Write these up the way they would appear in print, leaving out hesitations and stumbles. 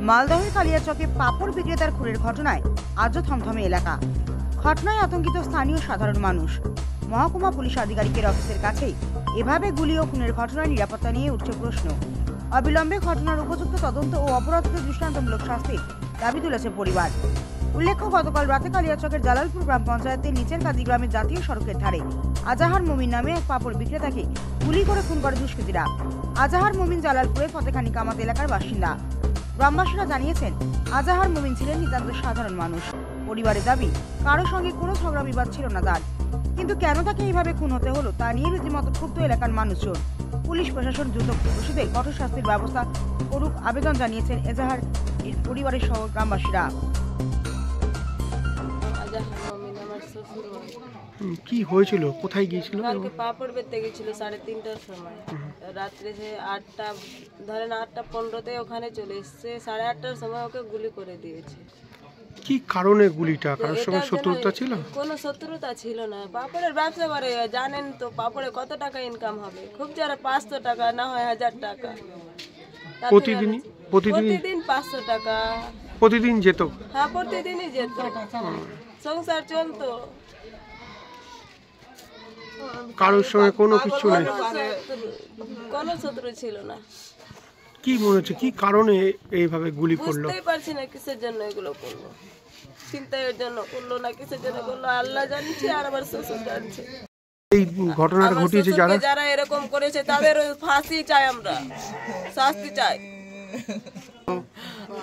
মালদহের কালিয়াচকে পাপড় বিক্রেতার খুনের ঘটনায় আজও থমথমে এলাকা। ঘটনায় আতঙ্কিত স্থানীয় সাধারণ মানুষ। মহকুমা পুলিশ আধিকারিকের অফিসের কাছেই এভাবে গুলি ও খুনের ঘটনার নিরাপত্তা নিয়ে উঠছে প্রশ্ন। অবিলম্বে ঘটনার উপযুক্ত তদন্ত ও অপরাধীদের দৃষ্টান্তমূলক শাস্তির দাবি তুলেছে পরিবার। উল্লেখ্য, গতকাল রাতে কালিয়াচকের জালালপুর গ্রাম পঞ্চায়েতের নিচের কাদি গ্রামের জাতীয় সড়কের ধারে আজাহার মমিন নামে এক পাপড় বিক্রেতাকে গুলি করে খুন করে দুষ্কৃতীরা। আজাহার মমিন জালালপুরের ফতেখানি কামাত এলাকার বাসিন্দা। গ্রামবাসীরা জানিয়েছেন, আজাহার মমিন ছিলেন নিতান্ত সাধারণ মানুষ। পরিবারের দাবি, কারোর সঙ্গে কোনো ঝগড়া বিবাদ ছিল না তার, কিন্তু কেন তাকে এইভাবে খুন হতে হলো তা নিয়ে রীতিমতো ক্ষুব্ধ এলাকার মানুষজন। পুলিশ প্রশাসন দ্রুত দোষীদের কঠোর শাস্তির ব্যবস্থা করুক আবেদন জানিয়েছেন এজাহার পরিবারের সহ গ্রামবাসীরা। কি হয়েছিল, কোথায় গিয়েছিল? কালকে পাপড় বেচতে গেছিল 3:30টার সময়। রাত্রে সে 8:15-তে ওখানে চলে এসছে। 8:30টার সময় ওকে গুলি করে দিয়েছে। কি কারণে গুলিটা? কারোর সঙ্গে শত্রুতা ছিল? কোনো শত্রুতা ছিল না। পাপড়ের ব্যবসা করে, জানেন তো পাপড়ে কত টাকা ইনকাম হবে। খুব যারা 500 টাকা, না হয় 1000 টাকা প্রতিদিন 500 টাকা প্রতিদিন যেত? হ্যাঁ, প্রতিদিনই যেত, সংসার চলতো। কারোর সঙ্গে কোনো কিছু নেই, কোনো শত্রু ছিল না। কি মনে হচ্ছে কি কারণে এইভাবে গুলি করলো? বুঝতেই পারছি না কিসের জন্য এগুলো করলো। চিন্তার জন্য করলো না কিসের জন্য করলো আল্লাহ জানছে, আর আমার শ্বশুর জানছে। এই ঘটনাটা ঘটিয়েছে যারা এরকম করেছে তাদের ফাঁসি চাই, আমরা শাস্তি চাই।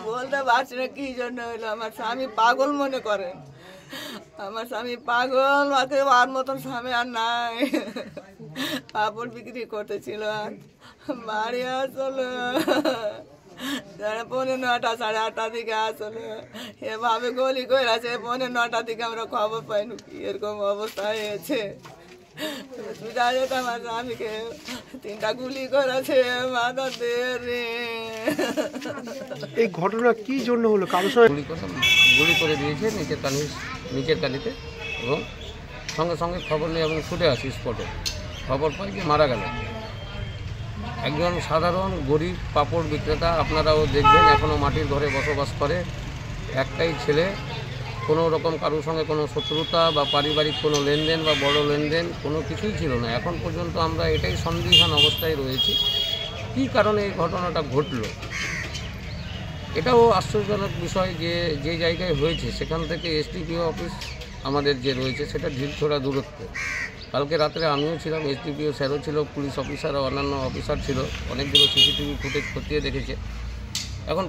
বলতে পারছি না কি জন্য হইলো। আমার স্বামী পাগল মনে করে, আমার স্বামী পাগল, মাকে আর মতন স্বামী আর নাই। পাপড় বিক্রি করতেছিল, বাড়ি আসলো 9:30 8:30 দিকে আসলো। এভাবে গলি করে আছে 9:30 দিকে আমরা খবর পাইনি কি এরকম অবস্থা হয়েছে। আমার স্বামীকে 3টা গুলি করেছে মাথা দিয়ে। এই ঘটনা কি জন্য হলো? কারোর সঙ্গে গুলি করে দিয়েছে নিচের তালিতে, এবং সঙ্গে সঙ্গে খবর নিয়ে এবং ছুটে আসি স্পটে। খবর পাই যে মারা গেল একজন সাধারণ গরিব পাপড় বিক্রেতা। আপনারাও দেখবেন এখনও মাটির ঘরে বসবাস করে, একটাই ছেলে। কোনো রকম কারোর সঙ্গে কোনো শত্রুতা বা পারিবারিক কোনো লেনদেন বা বড় লেনদেন কোনো কিছুই ছিল না। এখন পর্যন্ত আমরা এটাই সন্দিহান অবস্থায় রয়েছি, কী কারণে এই ঘটনাটা ঘটল। এটাও আশ্চর্যজনক বিষয় যে জায়গায় হয়েছে সেখান থেকে এসডিপিও অফিস আমাদের যে রয়েছে সেটা ঢিলছোড়া দূরত্ব। কালকে রাত্রে আমিও ছিলাম, এসডিপিও স্যারও ছিল, পুলিশ অফিসার ও অন্যান্য অফিসার ছিল। অনেকগুলো সিসিটিভি ফুটেজ খতিয়ে দেখেছে। এখন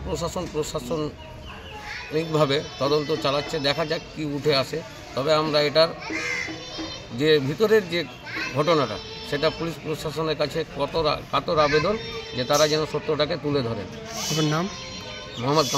প্রশাসনিকভাবে তদন্ত চালাচ্ছে, দেখা যাক কি উঠে আসে। তবে আমরা এটার যে ভিতরের যে ঘটনাটা সেটা পুলিশ প্রশাসনের কাছে কাতর আবেদন যে তারা যেন সত্যটাকে তুলে ধরেন। আপনার নাম? মোহাম্মদ